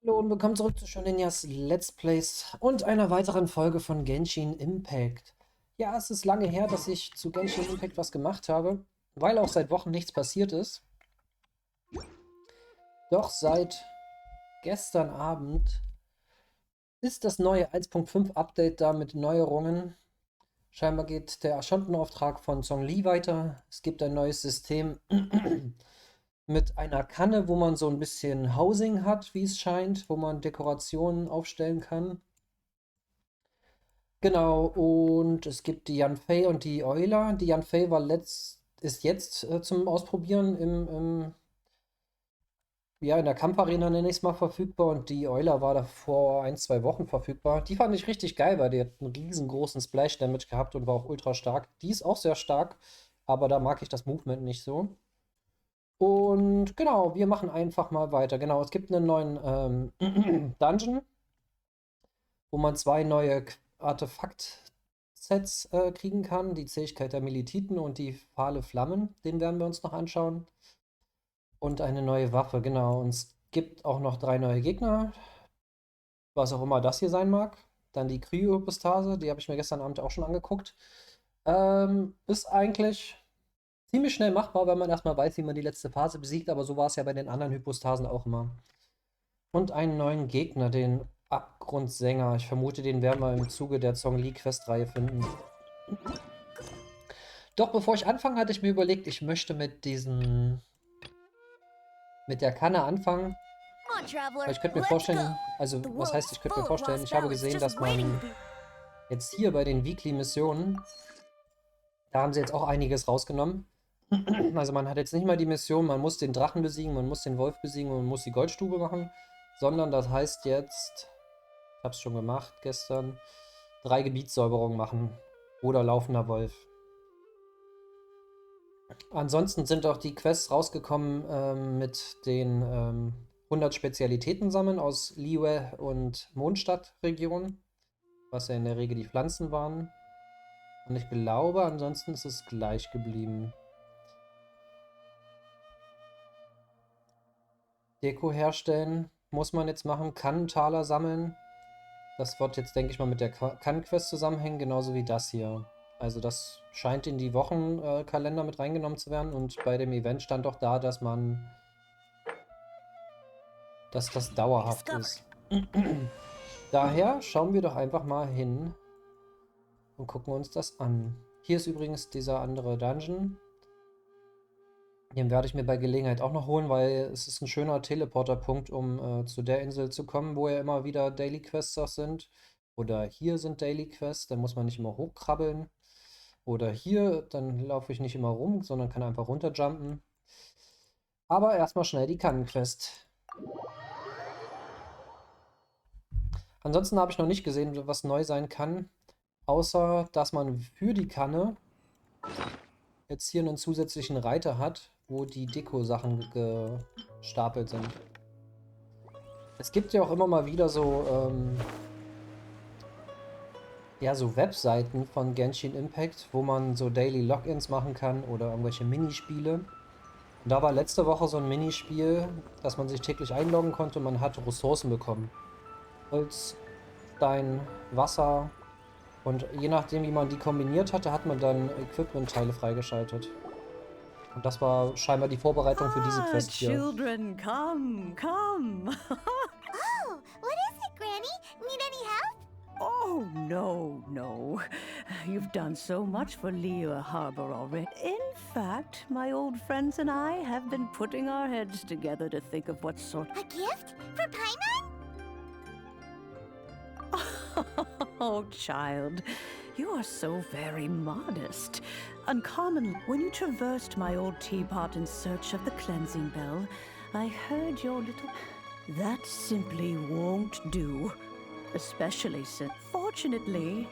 Hallo und willkommen zurück zu Shoninyas Let's Plays und einer weiteren Folge von Genshin Impact. Ja, es ist lange her, dass ich zu Genshin Impact was gemacht habe, weil auch seit Wochen nichts passiert ist. Doch seit gestern Abend ist das neue 1.5 Update da mit Neuerungen. Scheinbar geht der Aschantenauftrag von Zhongli weiter. Es gibt ein neues System mit einer Kanne, wo man so ein bisschen Housing hat, wie es scheint, wo man Dekorationen aufstellen kann. Genau, und es gibt die Yanfei und die Euler. Die Yanfei ist jetzt zum Ausprobieren ja, in der Kampfarena nenne ich es mal verfügbar und die Euler war da vor ein, zwei Wochen verfügbar. Die fand ich richtig geil, weil die hat einen riesengroßen Splash Damage gehabt und war auch ultra stark. Die ist auch sehr stark, aber da mag ich das Movement nicht so. Und genau, wir machen einfach mal weiter. Genau, es gibt einen neuen Dungeon, wo man zwei neue Artefakt-Sets kriegen kann. Die Zähigkeit der Melititen und die Fahle Flammen. Den werden wir uns noch anschauen. Und eine neue Waffe, genau. Und es gibt auch noch 3 neue Gegner. Was auch immer das hier sein mag. Dann die Kryohypostase, die habe ich mir gestern Abend auch schon angeguckt. Ist eigentlich ziemlich schnell machbar, wenn man erstmal weiß, wie man die letzte Phase besiegt. Aber so war es ja bei den anderen Hypostasen auch immer. Und einen neuen Gegner, den Abgrundsänger. Ich vermute, den werden wir im Zuge der Zhongli-Quest-Reihe finden. Doch bevor ich anfange, hatte ich mir überlegt, ich möchte mit der Kanne anfangen. Weil ich könnte mir vorstellen, also was heißt, ich könnte mir vorstellen, ich habe gesehen, dass man jetzt hier bei den Weekly-Missionen, da haben sie jetzt auch einiges rausgenommen. Also man hat jetzt nicht mal die Mission, man muss den Drachen besiegen, man muss den Wolf besiegen und man muss die Goldstube machen, sondern das heißt jetzt, ich habe es schon gemacht gestern, 3 Gebietssäuberungen machen oder laufender Wolf. Ansonsten sind auch die Quests rausgekommen mit den 100 Spezialitäten sammeln aus Liyue und Mondstadt-Regionen, was ja in der Regel die Pflanzen waren. Und ich glaube, ansonsten ist es gleich geblieben. Deko herstellen muss man jetzt machen, Kannentaler sammeln. Das wird jetzt, denke ich mal, mit der Kann-Quest zusammenhängen, genauso wie das hier. Also das scheint in die Wochenkalender mit reingenommen zu werden und bei dem Event stand auch da, dass das dauerhaft ist. Daher schauen wir doch einfach mal hin und gucken uns das an. Hier ist übrigens dieser andere Dungeon. Den werde ich mir bei Gelegenheit auch noch holen, weil es ist ein schöner Teleporterpunkt, um zu der Insel zu kommen, wo ja immer wieder Daily Quests auch sind. Oder hier sind Daily Quests, da muss man nicht immer hochkrabbeln. Oder hier, dann laufe ich nicht immer rum, sondern kann einfach runterjumpen. Aber erstmal schnell die Kannenquest. Ansonsten habe ich noch nicht gesehen, was neu sein kann. Außer, dass man für die Kanne jetzt hier einen zusätzlichen Reiter hat, wo die Deko-Sachen gestapelt sind. Es gibt ja auch immer mal wieder ja, so Webseiten von Genshin Impact, wo man so Daily Logins machen kann oder irgendwelche Minispiele. Und da war letzte Woche so ein Minispiel, dass man sich täglich einloggen konnte und man hat Ressourcen bekommen. Holz, Stein, Wasser. Und je nachdem, wie man die kombiniert hatte, hat man dann Equipment-Teile freigeschaltet. Und das war scheinbar die Vorbereitung für diese Quest hier. Children, come, come. Oh, what is it, Granny? Need any help? Oh, no, no. You've done so much for Liyue Harbor already. In fact, my old friends and I have been putting our heads together to think of what sort... A gift? For Paimon? Oh, child, you are so very modest. Uncommonly, when you traversed my old teapot in search of the cleansing bell, I heard your little... That simply won't do. Especially since, fortunately,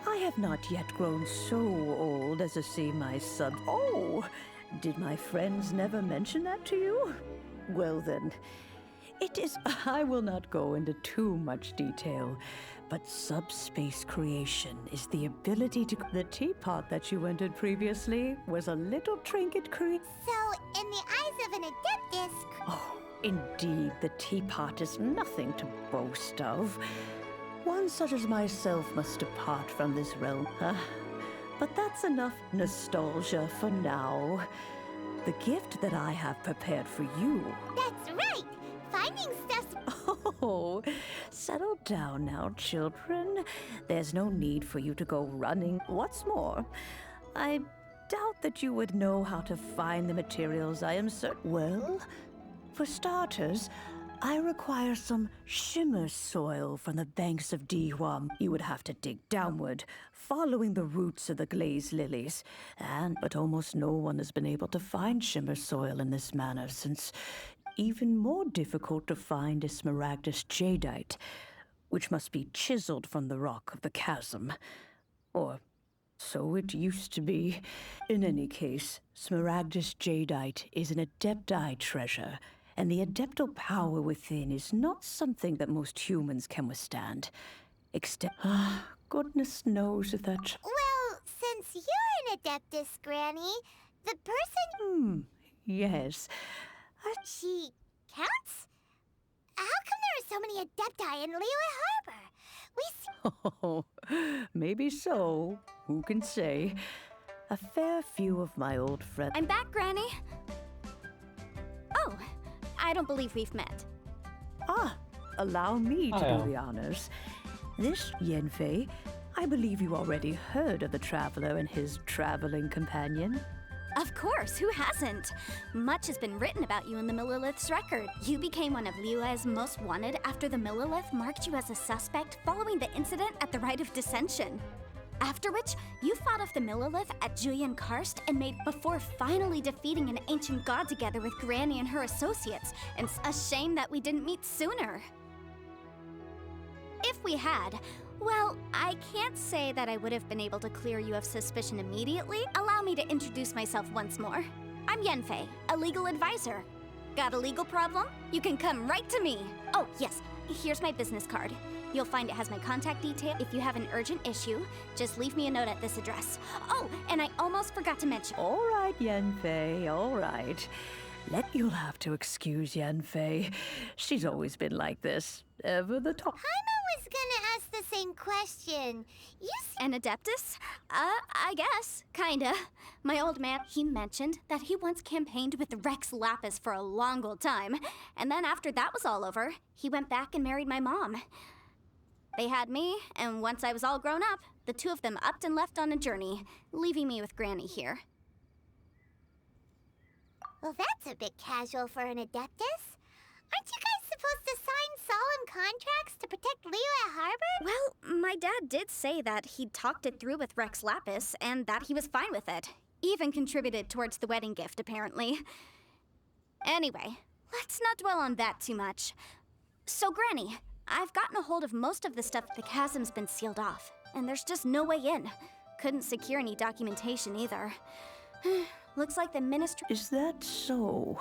I have not yet grown so old as to see my son... Oh, did my friends never mention that to you? Well then, it is... I will not go into too much detail, but subspace creation is the ability to... The teapot that you entered previously was a little trinket So, in the eyes of an adeptus... Oh, Indeed, the teapot is nothing to boast of. One such as myself must depart from this realm. But that's enough nostalgia for now. The gift that I have prepared for you. That's right! Finding stuff's... Oh, settle down now, children. There's no need for you to go running. What's more, I doubt that you would know how to find the materials I am certain. Well, for starters, I require some shimmer soil from the banks of Dihua. You would have to dig downward, following the roots of the glazed lilies. But almost no one has been able to find shimmer soil in this manner, since even more difficult to find is smaragdus jadeite, which must be chiseled from the rock of the chasm. Or so it used to be. In any case, smaragdus jadeite is an adepti treasure, and the adeptal power within is not something that most humans can withstand. Goodness knows if that... Well, since you're an Adeptus, Granny, the person... Yes. She counts? How come there are so many Adepti in Liyue Harbor? Oh, maybe so. Who can say? A fair few of my old friends... I'm back, Granny. Oh, I don't believe we've met. Allow me to do the honors. This Yanfei, I believe you already heard of the traveler and his traveling companion. Of course, who hasn't? Much has been written about you in the Millilith's record. You became one of Liyue's most wanted after the Millilith marked you as a suspect following the incident at the Rite of Dissension. After which, you fought off the Millilith at Julian Karst and made before finally defeating an ancient god together with Granny and her associates. And it's a shame that we didn't meet sooner. If we had, well, I can't say that I would have been able to clear you of suspicion immediately. Allow me to introduce myself once more. I'm Yanfei, a legal advisor. Got a legal problem? You can come right to me. Oh, yes, here's my business card. You'll find it has my contact detail. If you have an urgent issue, just leave me a note at this address. Oh, and I almost forgot to mention... All right, Yanfei, all right. You'll have to excuse Yanfei. She's always been like this. Ever the top. Paimon was gonna ask the same question. You An Adeptus? I guess. Kinda. My old man, he mentioned that he once campaigned with Rex Lapis for a long old time. And then after that was all over, he went back and married my mom. They had me, and once I was all grown up, the two of them upped and left on a journey, leaving me with Granny here. Well, that's a bit casual for an Adeptus. Aren't you guys supposed to sign solemn contracts to protect Liyue Harbor? Well, my dad did say that he'd talked it through with Rex Lapis, and that he was fine with it. Even contributed towards the wedding gift, apparently. Anyway, let's not dwell on that too much. So, Granny, I've gotten a hold of most of the stuff. The chasm's been sealed off, and there's just no way in. Couldn't secure any documentation either. Looks like the ministry... Is that so?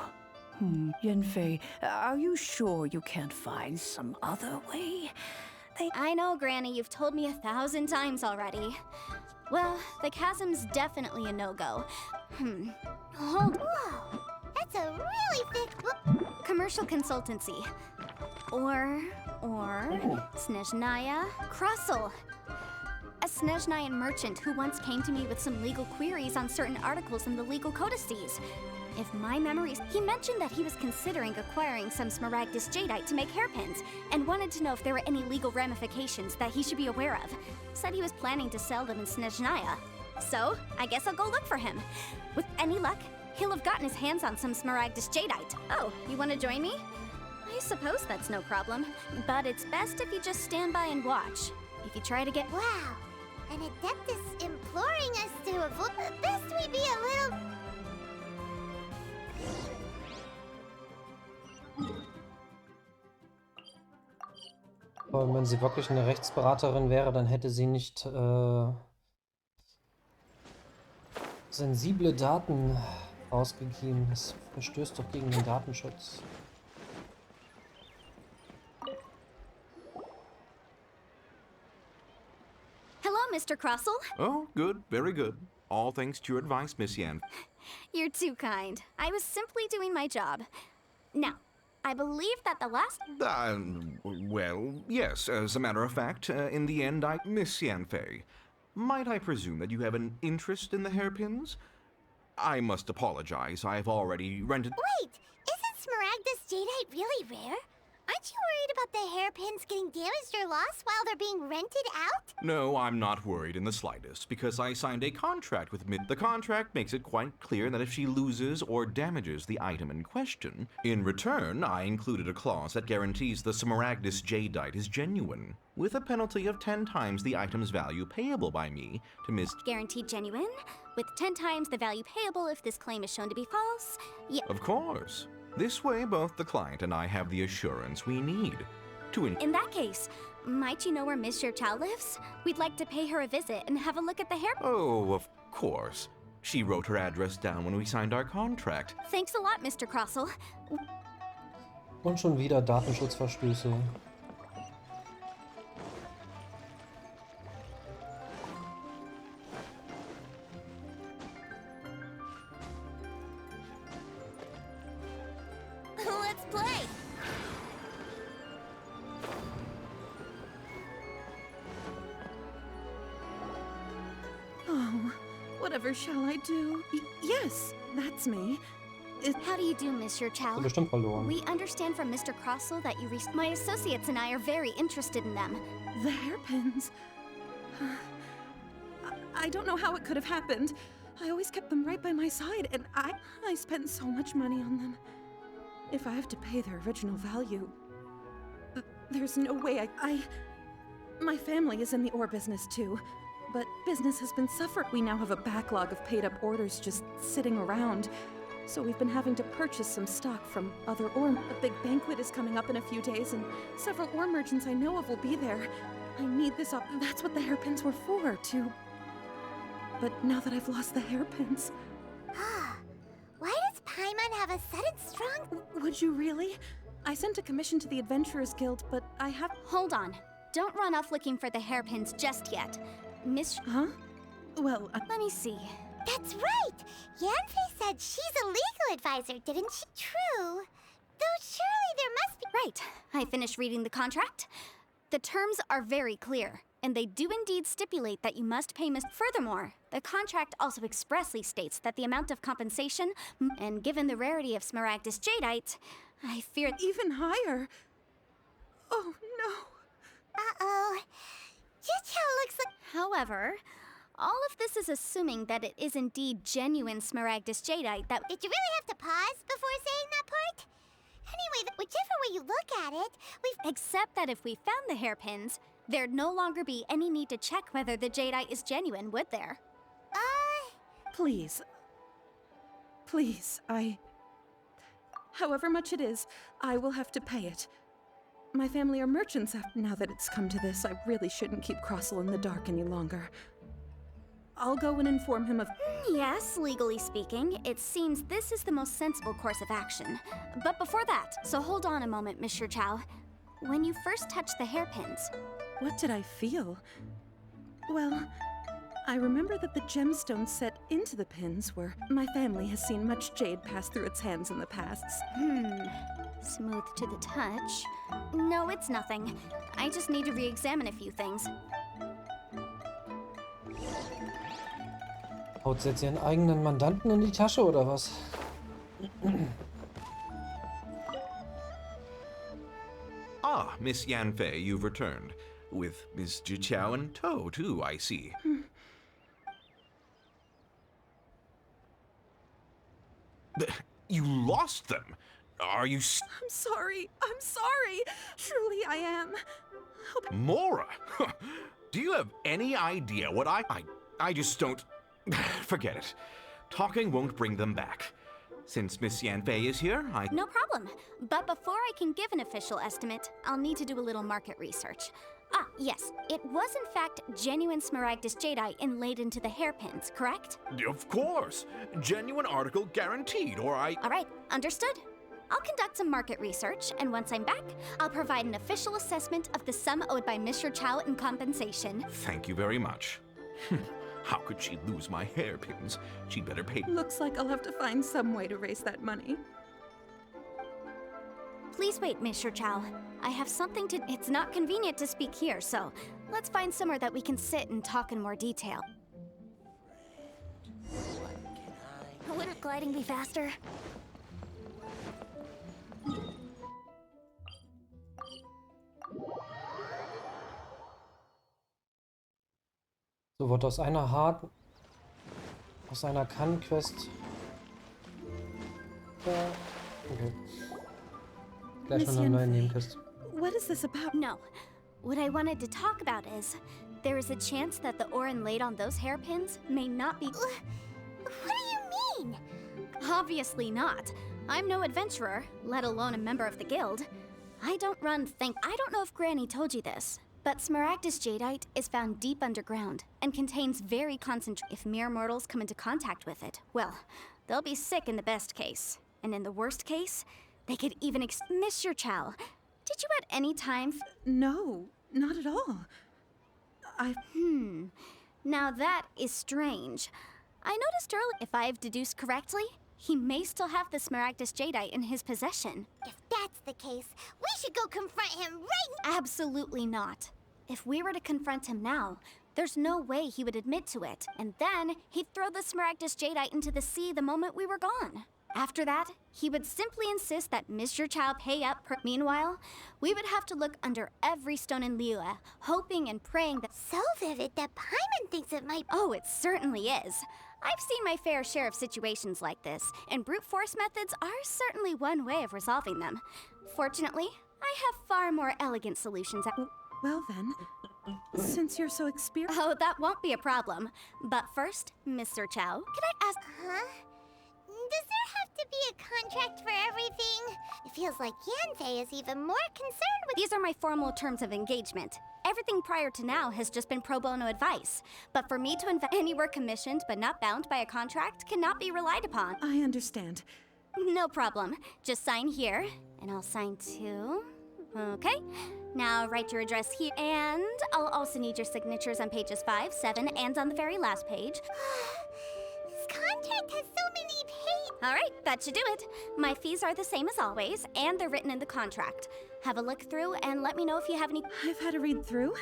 Yanfei, are you sure you can't find some other way? I know, Granny, you've told me 1,000 times already. Well, the chasm's definitely a no-go. Hold... Whoa, that's a really thick book. Commercial consultancy. Or... Snezhnaya Kruszel. A Snezhnayan merchant who once came to me with some legal queries on certain articles in the legal codices. If my memories... He mentioned that he was considering acquiring some smaragdus jadeite to make hairpins, and wanted to know if there were any legal ramifications that he should be aware of. Said he was planning to sell them in Snezhnaya. So, I guess I'll go look for him. With any luck, he'll have gotten his hands on some smaragdus jadeite. Oh, you want to join me? I suppose that's no problem, but it's best if you just stand by and watch. If you try to get... Wow, an Adeptus imploring us to avoid... Best we be a little... Aber wenn sie wirklich eine Rechtsberaterin wäre, dann hätte sie nicht sensible Daten rausgegeben. Das verstößt doch gegen den Datenschutz. Hello, Mr. Kruszel. Oh, good, very good. All thanks to your advice, Miss Yan. You're too kind. I was simply doing my job. Now, I believe that the last... Well, yes, as a matter of fact, in the end, Miss Yanfei, might I presume that you have an interest in the hairpins? I must apologize, I've already rented... Wait, isn't Smaragdus jadeite really rare? Aren't you worried about the hairpins getting damaged or lost while they're being rented out? No, I'm not worried in the slightest, because I signed a contract with The contract makes it quite clear that if she loses or damages the item in question, in return, I included a clause that guarantees the Smaragdus jadeite is genuine, with a penalty of 10 times the item's value payable by me to Miss... Guaranteed genuine, with 10 times the value payable if this claim is shown to be false. Yeah. Of course. This way, both the client and I have the assurance we need to... In that case, might you know where Miss Chow lives? We'd like to pay her a visit and have a look at the hair... Oh, of course. She wrote her address down when we signed our contract. Thanks a lot, Mr. Crossell. Und schon wieder Datenschutzverstöße. Let's play! Oh, whatever shall I do? Yes, that's me. How do you do, Miss Chow? Bestimmt verloren. We understand from Mr. Crossell that you My associates and I are very interested in them. The hairpins. I don't know how it could have happened. I always kept them right by my side, and I spent so much money on them. If I have to pay their original value, there's no way My family is in the ore business too, but business has been suffering. We now have a backlog of paid-up orders just sitting around, so we've been having to purchase some stock from other ore. A big banquet is coming up in a few days, and several ore merchants I know of will be there. I need this up. That's what the hairpins were for, too. But now that I've lost the hairpins... Why does Paimon have a sudden strong... Would you really? I sent a commission to the Adventurers Guild, but I have... Hold on. Don't run off looking for the hairpins just yet. Miss... Huh? Well, Let me see. That's right! Yanfei said she's a legal advisor, didn't she? True. Though surely there must be... Right. I finished reading the contract. The terms are very clear, and they do indeed stipulate that you must pay Miss... Furthermore, the contract also expressly states that the amount of compensation, and given the rarity of Smaragdus jadeite, I fear... even higher. Oh, no. Uh-oh. Jichao looks like... However, all of this is assuming that it is indeed genuine Smaragdus jadeite that... Did you really have to pause before saying that part? Anyway, whichever way you look at it, we've... Except that if we found the hairpins, there'd no longer be any need to check whether the jadeite is genuine, would there? Please. Please, However much it is, I will have to pay it. My family are merchants now that it's come to this. I really shouldn't keep Crossell in the dark any longer. I'll go and inform him of... Yes, legally speaking, it seems this is the most sensible course of action. But before that, so hold on a moment, Mr. Chow. When you first touched the hairpins... What did I feel? Well, I remember that the gemstones set into the pins were... My family has seen much jade pass through its hands in the past. Smooth to the touch. No, it's nothing. I just need to re-examine a few things. Haut sie jetzt ihren eigenen Mandanten in die Tasche, oder was? Ah, Miss Yanfei, you've returned. With Miss Jichao in tow, too, I see. You lost them? Are you... I'm sorry. I'm sorry. Truly, I am. Mora! Do you have any idea what I just don't... Forget it. Talking won't bring them back. Since Miss Yanfei is here, No problem. But before I can give an official estimate, I'll need to do a little market research. Ah, yes. It was in fact genuine Smaragdus jadeite inlaid into the hairpins, correct? Of course. Genuine article guaranteed, or I... All right, understood. I'll conduct some market research, and once I'm back, I'll provide an official assessment of the sum owed by Mr. Chow in compensation. Thank you very much. How could she lose my hairpins? She'd better pay... Looks like I'll have to find some way to raise that money. Please wait, Mr. Chow. I have something to... It's not convenient to speak here, so let's find somewhere that we can sit and talk in more detail. Wouldn't gliding be faster? So wird aus einer Kann-Quest. Ja, okay. Gleich noch eine neue Nebenquest. What is this about? No. What I wanted to talk about is, there is a chance that the Orin laid on those hairpins may not be... What do you mean? Obviously not. I'm no adventurer, let alone a member of the guild. I don't know if Granny told you this, but Smaragdus jadeite is found deep underground and contains very concentrated... If mere mortals come into contact with it, well, they'll be sick in the best case. And in the worst case, they could even Mr. Chow, did you at any time... No, not at all. Now that is strange. I noticed earlier, if I've deduced correctly, he may still have the Smaragdus jadeite in his possession. If that's the case, we should go confront him right now. Absolutely not. If we were to confront him now, there's no way he would admit to it, and then he'd throw the Smaragdus jadeite into the sea the moment we were gone. After that, he would simply insist that Mr. Chow pay up Meanwhile, we would have to look under every stone in Liyue, hoping and praying that... So vivid that Paimon thinks it might... Oh, it certainly is. I've seen my fair share of situations like this, and brute force methods are certainly one way of resolving them. Fortunately, I have far more elegant solutions. Well then, since you're so experienced... Oh, that won't be a problem. But first, Mr. Chow, could I ask... Huh? Does there have to be a contract for everything? It feels like Yanfei is even more concerned with... These are my formal terms of engagement. Everything prior to now has just been pro bono advice. But for me to invest anywhere commissioned but not bound by a contract cannot be relied upon. I understand. No problem. Just sign here, and I'll sign too. Okay. Now write your address here, and I'll also need your signatures on pages 5, 7, and on the very last page. This contract has so many pages. All right, that should do it. My fees are the same as always, and they're written in the contract. Have a look through and let me know if you have any... I've had a read through.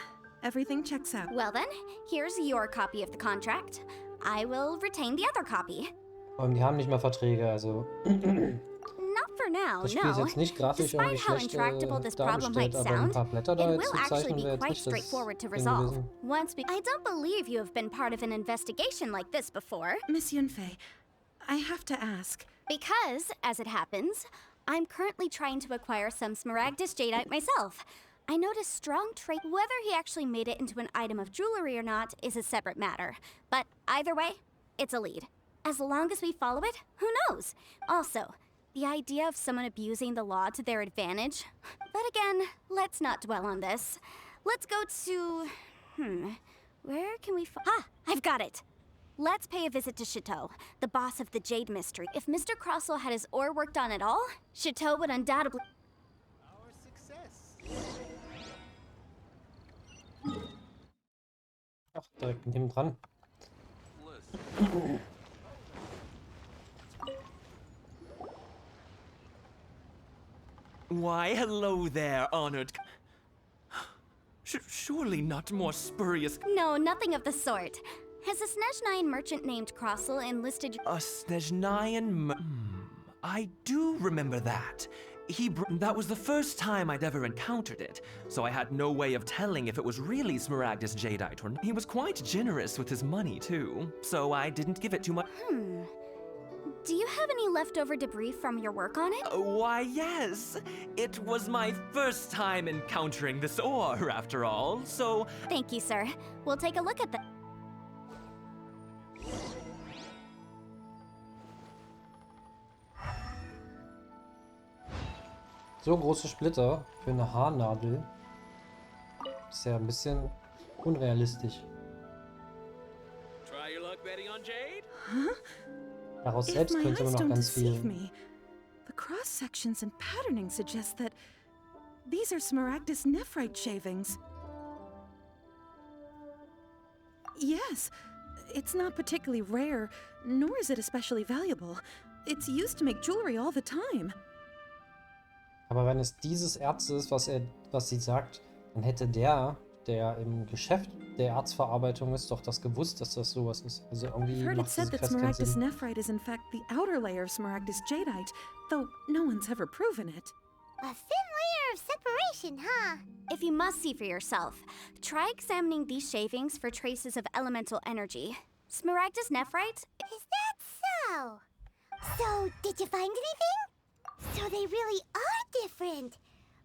Everything checks out. Well then, here's your copy of the contract. I will retain the other copy. Die haben nicht mal Verträge, also... Not for now, Das Spiel ist no. jetzt nicht grafisch irgendwie Despite how schlecht intractable this problem might dargestellt, aber ein sound, paar Blätter da it jetzt will zu actually zeichnen be wäre jetzt quite nicht das straightforward to Ding resolve. gewesen. I don't believe you have been part of an investigation like this before. Miss Yunfei, I have to ask. Because, as it happens, I'm currently trying to acquire some Smaragdus jadeite myself. I noticed strong trait. Whether he actually made it into an item of jewelry or not is a separate matter. But either way, it's a lead. As long as we follow it, who knows? Also, the idea of someone abusing the law to their advantage. But again, let's not dwell on this. Let's go to... Where can we I've got it! Let's pay a visit to Chateau, the boss of the Jade Mystery. If Mr. Crossell had his ore worked on at all, Chateau would undoubtedly... Our success. Ach, direkt neben dran. Why, hello there, honored... Surely not more spurious... No, nothing of the sort. Has a Snezhnayan merchant named Crossell enlisted... A Snezhnayan I do remember that. That was the first time I'd ever encountered it, so I had no way of telling if it was really Smaragdus jadeite or not. He was quite generous with his money, too, so I didn't give it too much... Do you have any leftover debris from your work on it? Why, yes. It was my first time encountering this ore, after all, so... Thank you, sir. We'll take a look at the... So große Splitter für eine Haarnadel. Ist ja ein bisschen unrealistisch. Try your luck betting on Jade? Daraus If selbst my könnte man eyes noch don't ganz deceive viel... me, the cross sections and patterning suggest that these are Smaragdus nephrite shavings. Yes, it's not particularly rare, nor is it especially valuable. It's used to make jewelry all the time. Aber wenn es dieses Erz ist, was sie sagt, dann hätte der im Geschäft der Erzverarbeitung ist, doch das gewusst, dass das sowas ist. Also I've irgendwie heard it macht said diese that Quest keinen Smaragdus Sinn. nephrite is in fact the outer layer of Smaragdus jadeite, though no one's ever proven it. A thin layer of separation, huh? If you must see for yourself, try examining these shavings for traces of elemental energy. Smaragdus nephrite? Is that so? So, did you find anything? So they really are different.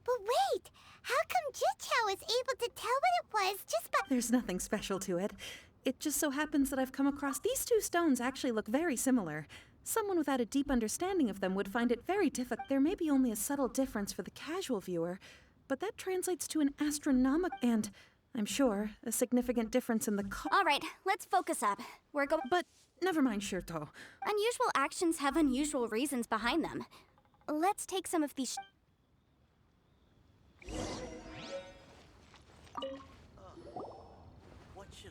But wait, how come Jichao is able to tell what it was just by— There's nothing special to it. It just so happens that I've come across these two stones actually look very similar. Someone without a deep understanding of them would find it very difficult. There may be only a subtle difference for the casual viewer, but that translates to an astronomical and, I'm sure, a significant difference in the All right, let's focus up. But never mind, Shirto. Unusual actions have unusual reasons behind them. Let's take some of these.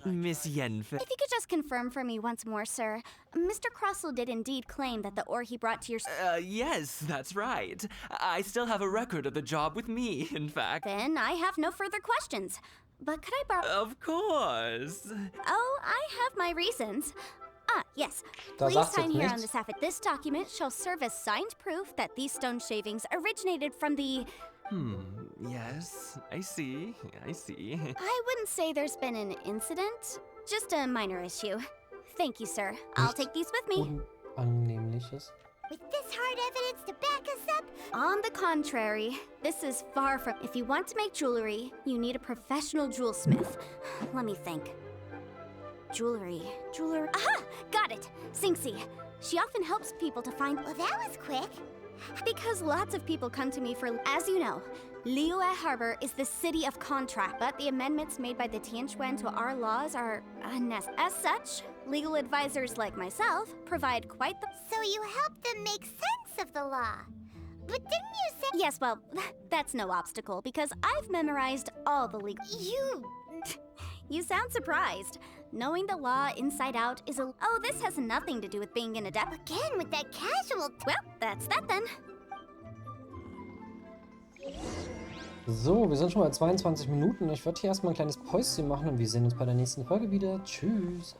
Miss Yenfe. If you could just confirm for me once more, sir. Mr. Crossell did indeed claim that the ore he brought to your. Yes, that's right. I still have a record of the job with me, in fact. Then I have no further questions. But could I borrow? Of course. Oh, I have my reasons. Ah, yes. Da Please sagt's sign jetzt here on nichts. this affidavit. This document shall serve as signed proof that these stone shavings originated from the. Yes, I see. I wouldn't say there's been an incident, just a minor issue. Thank you, sir. I'll Nichts take these with me. Unannehmliches. With this hard evidence to back us up? On the contrary, this is far from. If you want to make jewelry, you need a professional jewelsmith. Let me think. Jewelry. Aha! Got it! Singxi. She often helps people to find. Well, that was quick. Because lots of people come to me for. As you know, Liyue Harbor is the city of contract, but the amendments made by the Tianquan to our laws are unnecessary. As such, legal advisors like myself provide quite the. So you helped them make sense of the law. But didn't you say— Yes, well, that's no obstacle because I've memorized all the legal. You sound surprised. Knowing the law inside out is a. Oh, this has nothing to do with being an adept. Again with that casual— Well, that's that then. So, wir sind schon bei 22 Minuten. Ich würde hier erstmal ein kleines Päuschen machen und wir sehen uns bei der nächsten Folge wieder. Tschüss.